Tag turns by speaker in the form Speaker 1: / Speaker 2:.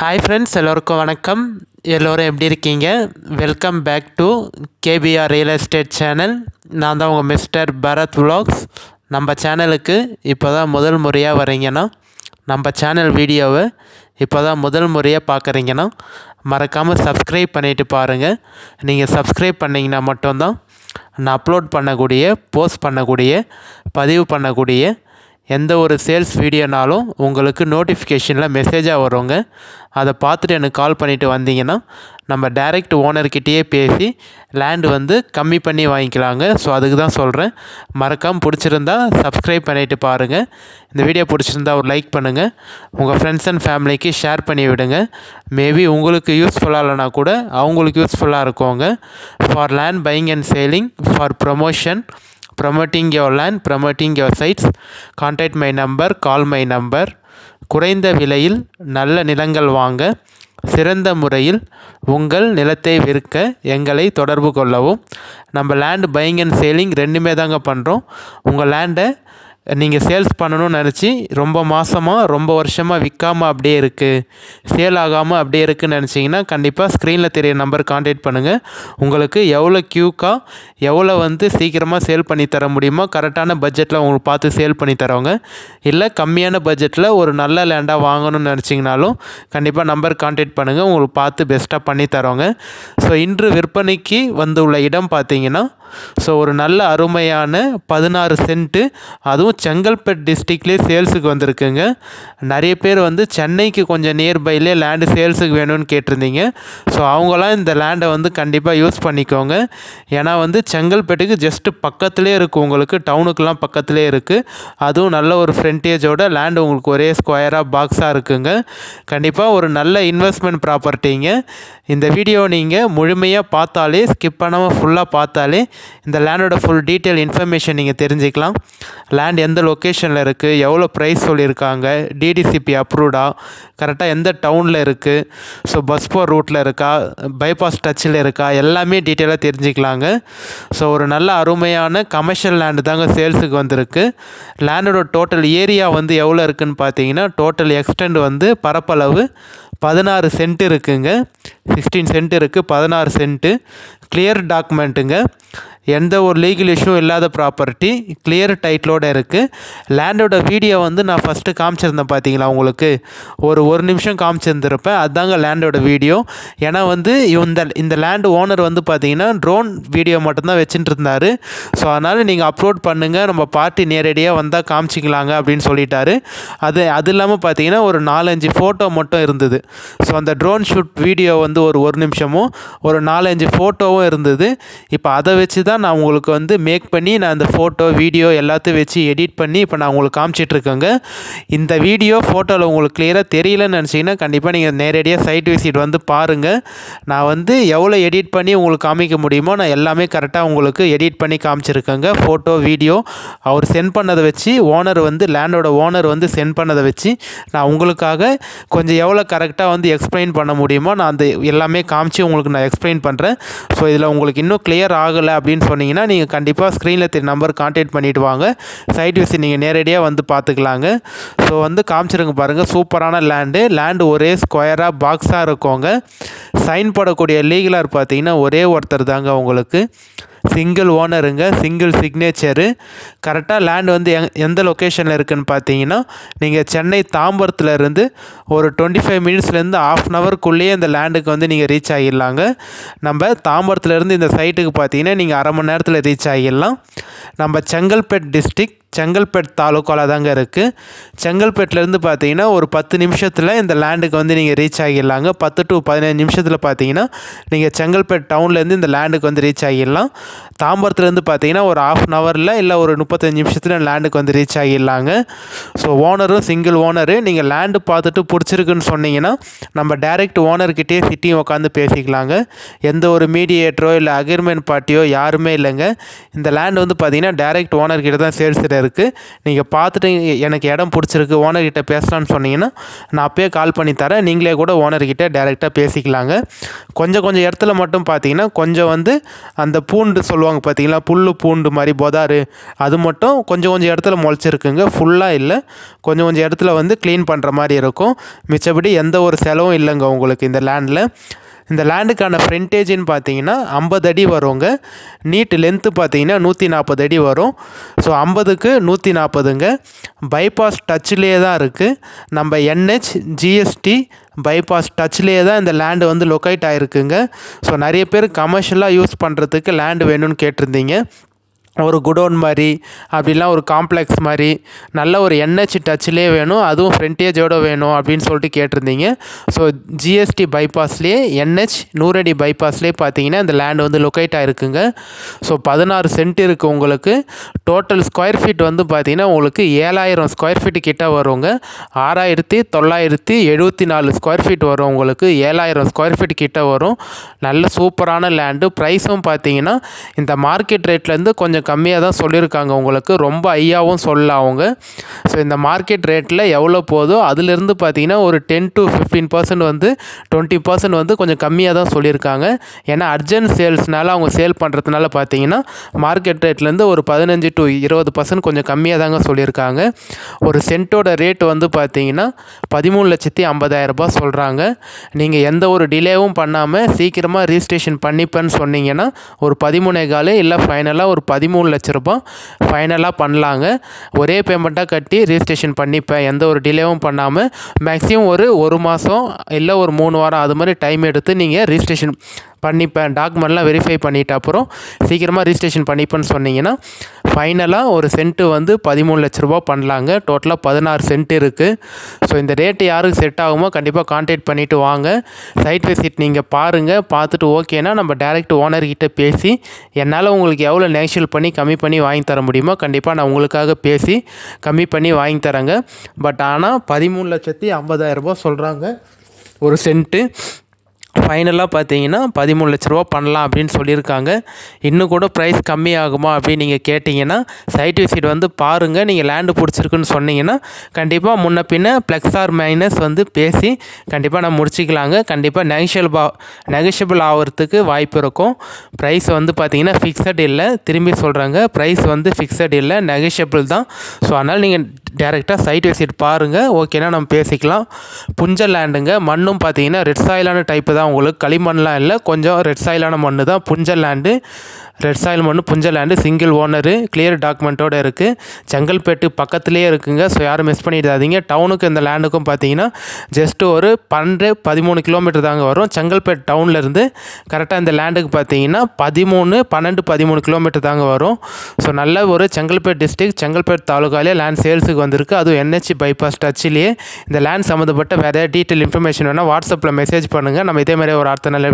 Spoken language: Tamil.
Speaker 1: ஹாய் ஃப்ரெண்ட்ஸ், எல்லோருக்கும் வணக்கம். எல்லோரும் எப்படி இருக்கீங்க? Welcome back to KPR real estate channel. நான் தான் உங்கள் மிஸ்டர் பரத் விலாக்ஸ். நம்ம சேனலுக்கு இப்போ தான் முதல் முறையாக வரீங்கன்னா, நம்ம சேனல் வீடியோவை இப்போ தான் முதல் முறையாக பார்க்குறீங்கன்னா மறக்காமல் சப்ஸ்கிரைப் பண்ணிவிட்டு பாருங்கள். நீங்கள் சப்ஸ்கிரைப் பண்ணிங்கன்னா மட்டும்தான் நான் அப்லோட் பண்ணக்கூடிய, போஸ்ட் பண்ணக்கூடிய, பதிவு பண்ணக்கூடிய எந்த ஒரு சேல்ஸ் வீடியோனாலும் உங்களுக்கு நோட்டிஃபிகேஷனில் மெசேஜாக வருங்க. அதை பார்த்துட்டு எனக்கு கால் பண்ணிவிட்டு வந்தீங்கன்னா நம்ம டைரெக்ட் ஓனர்கிட்டயே பேசி லேண்டு வந்து கம்மி பண்ணி வாங்கிக்கலாங்க. ஸோ அதுக்கு தான் சொல்கிறேன். மறக்காமல் பிடிச்சிருந்தா சப்ஸ்கிரைப் பண்ணிவிட்டு பாருங்கள். இந்த வீடியோ பிடிச்சிருந்தா ஒரு லைக் பண்ணுங்கள். உங்கள் ஃப்ரெண்ட்ஸ் அண்ட் ஃபேமிலிக்கு ஷேர் பண்ணி விடுங்க. மேபி உங்களுக்கு யூஸ்ஃபுல்லாக இல்லைனா கூட அவங்களுக்கு யூஸ்ஃபுல்லாக இருக்குங்க. For land buying and selling, for promoting your land, promoting your sites, contact my number, call my number. குறைந்த விலையில் நல்ல நிலங்கள் வாங்க, சிறந்த முறையில் உங்கள் நிலத்தை விற்க எங்களை தொடர்பு கொள்ளவும். நம்ம லேண்ட் பையிங் அண்ட் சேலிங் ரெண்டுமே தாங்க பண்ணுறோம். உங்கள் லேண்டை நீங்கள் சேல்ஸ் பண்ணணும்னு நினச்சி ரொம்ப மாதமாக ரொம்ப வருஷமாக விற்காமல் அப்படியே இருக்குது, சேல் ஆகாமல் அப்படியே இருக்குதுன்னு நினச்சிங்கன்னா கண்டிப்பாக ஸ்க்ரீனில் தெரிய நம்பர் கான்டாக்ட் பண்ணுங்கள். உங்களுக்கு எவ்வளோ க்யூக்காக எவ்வளோ வந்து சீக்கிரமாக சேல் பண்ணி தர முடியுமோ கரெக்டான பட்ஜெட்டில் உங்களுக்கு பார்த்து சேல் பண்ணி தரோங்க. இல்லை கம்மியான பட்ஜெட்டில் ஒரு நல்ல லேண்டாக வாங்கணும்னு நினச்சிங்கனாலும் கண்டிப்பாக நம்பர் கான்டாக்ட் பண்ணுங்கள். உங்களுக்கு பார்த்து பெஸ்ட்டாக பண்ணி தரோங்க. ஸோ இன்று விற்பனைக்கு வந்துள்ள இடம் பார்த்தீங்கன்னா, ஸோ ஒரு நல்ல அருமையான 16 சென்ட்டு, அதுவும் செங்கல்பட்டு டிஸ்ட்ரிக்ட்லேயே சேல்ஸுக்கு வந்திருக்குங்க. நிறைய பேர் வந்து சென்னைக்கு கொஞ்சம் நியர்பைலே லேண்டு சேல்ஸுக்கு வேணும்னு கேட்டிருந்தீங்க. ஸோ அவங்களாம் இந்த லேண்டை வந்து கண்டிப்பாக யூஸ் பண்ணிக்கோங்க. ஏன்னா வந்து செங்கல்பட்டுக்கு ஜஸ்ட்டு பக்கத்துலேயே இருக்குது, உங்களுக்கு டவுனுக்கெலாம் பக்கத்துலேயே இருக்குது. அதுவும் நல்ல ஒரு ஃப்ரண்டேஜோட லேண்டு உங்களுக்கு ஒரே ஸ்கொயராக பாக்ஸாக இருக்குங்க. கண்டிப்பாக ஒரு நல்ல இன்வெஸ்ட்மெண்ட் ப்ராப்பர்ட்டிங்க. இந்த வீடியோ நீங்கள் முழுமையாக பார்த்தாலே, ஸ்கிப் பண்ணாமல் ஃபுல்லாக பார்த்தாலே இந்த லேண்டோட ஃபுல் டீட்டெயில் இன்ஃபர்மேஷன் நீங்கள் தெரிஞ்சுக்கலாம். லேண்ட் எந்த லொக்கேஷனில் இருக்குது, எவ்வளோ ப்ரைஸ் சொல்லியிருக்காங்க, டிடிசிபி அப்ரூவ்டா, கரெக்டாக எந்த டவுனில் இருக்குது, ஸோ பஸ் போர் ரூட்டில் இருக்கா, பைபாஸ் டச்சில் இருக்கா, எல்லாமே டீட்டெயிலாக தெரிஞ்சுக்கலாங்க. ஸோ ஒரு நல்ல அருமையான கமர்ஷியல் லேண்டு தாங்க சேல்ஸுக்கு வந்திருக்கு. லேண்டோட டோட்டல் ஏரியா வந்து எவ்வளோ இருக்குதுன்னு பார்த்தீங்கன்னா, டோட்டல் எக்ஸ்டெண்ட் வந்து பரப்பளவு 16 சென்ட் இருக்குங்க. 16 சென்ட் இருக்குது, 16 சென்ட்டு. கிளியர் டாக்குமெண்ட்டுங்க. எந்த ஒரு லீகல் இஷ்யூ இல்லாத ப்ராப்பர்ட்டி, கிளியர் டைட்டிலோடு இருக்குது. லேண்டோட வீடியோ வந்து நான் ஃபஸ்ட்டு காமிச்சிருந்தேன் பார்த்தீங்களா, உங்களுக்கு ஒரு நிமிஷம் காமிச்சிருந்துருப்பேன். அதுதாங்க லேண்டோட வீடியோ. ஏன்னா வந்து இந்த லேண்டு ஓனர் வந்து பார்த்தீங்கன்னா ட்ரோன் வீடியோ மட்டும்தான் வச்சுட்டு இருந்தார். ஸோ அதனால் நீங்கள் அப்லோட் பண்ணுங்கள், நம்ம பார்ட்டி நேரடியாக வந்தால் காமிச்சிக்கலாங்க அப்படின்னு சொல்லிட்டாரு. அது இல்லாமல் பார்த்தீங்கன்னா ஒரு 4-5 ஃபோட்டோ மட்டும் இருந்தது. ஸோ அந்த ட்ரோன் ஷூட் வீடியோ வந்து ஒரு நிமிஷமும் ஒரு 4-5 ஃபோட்டோவும் இருந்தது. இப்போ அதை வச்சு தான் நான் உங்களுக்கு வந்து மேக் பண்ணி நான் அந்த ஃபோட்டோ வீடியோ எல்லாத்தையும் வச்சு எடிட் பண்ணி இப்போ நான் உங்களுக்கு காமிச்சிட்ருக்கேங்க. இந்த வீடியோ ஃபோட்டோவில் உங்களுக்கு கிளியராக தெரியலன்னு நினச்சிங்கன்னா கண்டிப்பாக நீங்கள் நேரடியாக சைட் விசிட் வந்து பாருங்கள். நான் வந்து எவ்வளோ எடிட் பண்ணி உங்களுக்கு காமிக்க முடியுமோ நான் எல்லாமே கரெக்டாக உங்களுக்கு எடிட் பண்ணி காமிச்சிருக்கேங்க. ஃபோட்டோ வீடியோ அவர் சென்ட் பண்ணதை வச்சு, லேண்டோட ஓனர் வந்து சென்ட் பண்ணதை வச்சு நான் உங்களுக்காக கொஞ்சம் எவ்வளோ கரெக்டாக வந்து எக்ஸ்பிளைன் பண்ண முடியுமோ நான் அந்த எல்லாமே காமிச்சு உங்களுக்கு நான் எக்ஸ்பிளைன் பண்ணுறேன். ஸோ இதில் உங்களுக்கு இன்னும் கிளியர் ஆகலை அப்படின்னு சொன்னீங்கன்னா நீங்கள் கண்டிப்பாக ஸ்க்ரீனில் தெரிய நம்பர் கான்டாக்ட் பண்ணிவிட்டு வாங்க. சைட் விசிட் நீங்கள் நேரடியாக வந்து பார்த்துக்கலாங்க. ஸோ வந்து காமிச்சிருங்க பாருங்கள், சூப்பரான லேண்டு ஒரே ஸ்கொயராக பாக்ஸாக இருக்கோங்க. சைன் போடக்கூடிய லீகலாக பார்த்தீங்கன்னா ஒரே ஒருத்தர் தாங்க உங்களுக்கு. சிங்கிள் ஓனருங்க, சிங்கிள் சிக்னேச்சரு. கரெக்டாக லேண்ட் வந்து எந்த லொக்கேஷனில் இருக்குதுன்னு பார்த்தீங்கன்னா, நீங்கள் சென்னை தாம்பரத்துலேருந்து ஒரு 25 மினிட்ஸ்லேருந்து ½ அன் ஹவருக்குள்ளேயே இந்த லேண்டுக்கு வந்து நீங்கள் ரீச் ஆகிடலாங்க. நம்ம தாம்பரத்துலேருந்து இந்த சைட்டுக்கு பார்த்தீங்கன்னா நீங்கள் அரை மணி நேரத்தில் ரீச் ஆகிடலாம். நம்ம செங்கல்பட்டு டிஸ்ட்ரிக்ட், செங்கல்பட்டு தாலுக்காவில் தாங்க இருக்குது. செங்கல்பட்டுலேருந்து பார்த்தீங்கன்னா ஒரு 10 நிமிஷத்தில் இந்த லேண்டுக்கு வந்து நீங்கள் ரீச் ஆகிடலாங்க. 10 to 15 நிமிஷத்தில் பார்த்தீங்கன்னா நீங்கள் செங்கல்பட்டு டவுன்லேருந்து இந்த லேண்டுக்கு வந்து ரீச் ஆகிடலாம். தாம்பரத்துலேருந்து பார்த்தீங்கன்னா ஒரு ½ அன் ஹவரில் இல்லை ஒரு 35 நிமிஷத்தில் லேண்டுக்கு வந்து ரீச் ஆகிடலாங்க. ஸோ ஓனரும் சிங்கிள் ஓனரு. நீங்கள் லேண்டு பார்த்துட்டு பிடிச்சிருக்குன்னு சொன்னீங்கன்னா நம்ம டைரெக்ட் ஓனர்கிட்டே சிட்டியும் உட்காந்து பேசிக்கலாங்க. எந்த ஒரு மீடியேட்டரோ இல்லை அக்ரிமெண்ட் பார்ட்டியோ யாருமே இல்லைங்க. இந்த லேண்டு வந்து பார்த்தீங்கன்னா டைரெக்ட் ஓனர்கிட்ட தான் சேல்ஸில் இருக்குது. நீங்கள் பார்த்துட்டு எனக்கு இடம் பிடிச்சிருக்கு, ஓனர்கிட்ட பேசலான்னு சொன்னீங்கன்னா நான் அப்போயே கால் பண்ணி தரேன். நீங்களே கூட ஓனர்கிட்ட டைரெக்டாக பேசிக்கலாங்க. கொஞ்சம் இடத்துல மட்டும் பார்த்தீங்கன்னா கொஞ்சம் வந்து அந்த பூண்டு சொல்லுவாங்க பார்த்தீங்களா, பூண்டு மாதிரி பொதாரு, அது மட்டும் கொஞ்சம் இடத்துல முளைச்சிருக்குங்க. ஃபுல்லாக இல்லை, கொஞ்சம் இடத்துல வந்து க்ளீன் பண்ணுற மாதிரி இருக்கும். மிச்சபடி எந்த ஒரு செலவும் இல்லைங்க உங்களுக்கு இந்த லேண்டில். இந்த லேண்டுக்கான ஃப்ரண்டேஜின்னு பார்த்தீங்கன்னா 50 அடி வருங்க. நீட் லென்த்து பார்த்தீங்கன்னா 140 அடி வரும். ஸோ 50க்கு 140ங்க. பைபாஸ் டச்சிலே தான் இருக்குது. நம்ம NH GST பைபாஸ் டச்சிலே தான் இந்த லேண்டு வந்து லொக்கேட் ஆகிருக்குங்க. ஸோ நிறைய பேர் கமர்ஷியலாக யூஸ் பண்ணுறதுக்கு லேண்டு வேணும்னு கேட்டிருந்தீங்க. ஒரு குடோன் மாதிரி அப்படிலாம் ஒரு காம்ப்ளெக்ஸ் மாதிரி நல்ல ஒரு NH டச்சிலே வேணும், அதுவும் ஃப்ரண்டேஜோடு வேணும் அப்படின்னு சொல்லிட்டு கேட்டிருந்தீங்க. ஸோ GST பைபாஸ்லேயே NH 100 அடி பைபாஸ்லேயே பார்த்தீங்கன்னா இந்த லேண்டு வந்து லொக்கேட் ஆகிருக்குங்க. ஸோ 16 சென்ட் இருக்குது உங்களுக்கு. டோட்டல் ஸ்கொயர் ஃபீட் வந்து பார்த்தீங்கன்னா உங்களுக்கு 7000 ஸ்கொயர் ஃபீட்டு கிட்ட வருங்க. 6974 ஸ்கொயர் ஃபீட் வரும் உங்களுக்கு. 7000 ஸ்கொயர் ஃபீட் கிட்ட வரும். நல்ல சூப்பரான லேண்டு. ப்ரைஸும் பார்த்தீங்கன்னா இந்த மார்க்கெட் ரேட்லேருந்து கொஞ்சம் கம்மியாக தான் சொல்லியிருக்காங்க உங்களுக்கு. ரொம்ப ஐயாவும் சொல்லலாம் அவங்க. ஸோ இந்த மார்க்கெட் ரேட்டில் எவ்வளோ போதோ அதிலிருந்து பார்த்தீங்கன்னா ஒரு 10 to 15% வந்து 20% வந்து கொஞ்சம் கம்மியாக தான் சொல்லியிருக்காங்க. ஏன்னா அர்ஜென்ட் சேல்ஸ்னால அவங்க சேல் பண்ணுறதுனால பார்த்தீங்கன்னா மார்க்கெட் ரேட்லேருந்து ஒரு 15 to 20% கொஞ்சம் கம்மியாக தாங்க சொல்லியிருக்காங்க. ஒரு சென்ட்டோட ரேட் வந்து பார்த்தீங்கன்னா 13,50,000 ரூபாய் சொல்கிறாங்க. நீங்கள் எந்த ஒரு டிலேவும் பண்ணாமல் சீக்கிரமாக ரிஜிஸ்ட்ரேஷன் பண்ணிப்பேன்னு சொன்னீங்கன்னா ஒரு 13,4 இல்லை ஃபைனலாக ஒரு 13 லட்ச ரூபாய் ஃபைனலாக பண்ணலாங்க. ஒரே பேமெண்ட்டாக கட்டி ரிஜிஸ்ட்ரேஷன் பண்ணிப்பேன், எந்த ஒரு டிலேவும் பண்ணாமல். மேக்ஸிமம் ஒரு மாதம் இல்லை ஒரு 3 வாரம் அது மாதிரி டைம் எடுத்து நீங்கள் ரிஜிஸ்ட்ரேஷன் பண்ணிப்பேன், டாக்குமெண்ட்லாம் வெரிஃபை பண்ணிவிட்டு அப்புறம் சீக்கிரமாக ரிஜிஸ்ட்ரேஷன் பண்ணிப்பேன்னு சொன்னீங்கன்னா ஃபைனலாக ஒரு சென்ட்டு வந்து 13 லட்ச ரூபா பண்ணலாங்க. டோட்டலாக 16 சென்ட் இருக்குது. ஸோ இந்த ரேட்டு யாருக்கு செட் ஆகுமோ கண்டிப்பாக கான்டாக்ட் பண்ணிவிட்டு வாங்க. சைட் விசிட் நீங்கள் பாருங்கள். பார்த்துட்டு ஓகேனா நம்ம டைரெக்ட் ஓனர்கிட்ட பேசி என்னால் உங்களுக்கு எவ்வளோ நெகோஷியேட் பண்ணி கம்மி பண்ணி வாங்கி தர முடியுமோ கண்டிப்பாக நான் உங்களுக்காக பேசி கம்மி பண்ணி வாங்கி தரேங்க. பட் ஆனால் 13,50,000 ரூபா சொல்கிறாங்க ஒரு சென்ட்டு. ஃபைனலாக பார்த்தீங்கன்னா 13 லட்ச ரூபா பண்ணலாம் அப்படின்னு சொல்லியிருக்காங்க. இன்னும் கூட ப்ரைஸ் கம்மி ஆகுமா அப்படின்னு நீங்கள் கேட்டிங்கன்னா சைட் விசிட் வந்து பாருங்கள். நீங்கள் லேண்டு பிடிச்சிருக்குன்னு சொன்னீங்கன்னா கண்டிப்பாக முன்ன பின்ன ப்ளஸ் ஆர் மைனஸ் வந்து பேசி கண்டிப்பாக நான் முடிச்சிக்கலாங்க. கண்டிப்பாக நெகோஷியபிள் ஆகிறதுக்கு வாய்ப்பு இருக்கும். ப்ரைஸ் வந்து பார்த்தீங்கன்னா ஃபிக்ஸட் இல்லை, திரும்பி சொல்கிறாங்க, ப்ரைஸ் வந்து ஃபிக்ஸட் இல்லை, நெகோஷியபிள் தான். ஸோ அதனால் நீங்கள் டேரெக்டாக சைட் விசிட் பாருங்கள். ஓகேனா நம்ம பேசிக்கலாம். புஞ்ச லேண்டுங்க. மண்ணும் பார்த்தீங்கன்னா ரெட் சாயிலான டைப்பு தான் உங்களுக்கு, களிமண்லாம் இல்லை, கொஞ்சம் ரெட் சாயிலான மண் தான். புஞ்ச லேண்டு, ரெட் சாயில் மண், புஞ்ச லேண்டு, சிங்கிள் ஓனரு, கிளியர் டாக்குமெண்ட்டோடு இருக்குது. செங்கல்பேட்டு பக்கத்துலேயே இருக்குங்க. ஸோ யாரும் மிஸ் பண்ணிடாதீங்க. டவுனுக்கு இந்த லேண்டுக்கும் பார்த்தீங்கன்னா ஜஸ்ட்டு ஒரு 12-13 கிலோமீட்டர் தாங்க வரும். செங்கல்பேட் டவுன்லேருந்து கரெக்டாக இந்த லேண்டுக்கு பார்த்தீங்கன்னா 12-13 கிலோமீட்டர் தாங்க வரும். ஸோ நல்ல ஒரு செங்கல்பேட் டிஸ்ட்ரிக்ட், செங்கல்பேட் தாலுகாலே லேண்ட் சேல்ஸுக்கு வந்திருக்கு. அதுவும் NH பைபாஸ் டச்சிலேயே. இந்த லேண்ட் சம்மந்தப்பட்ட வேறு டீட்டெயில் இன்ஃபர்மேஷன் வேணால் வாட்ஸ்அப்பில் மெசேஜ் பண்ணுங்கள். நம்ம இதே மாதிரி ஒரு அடுத்த நல்ல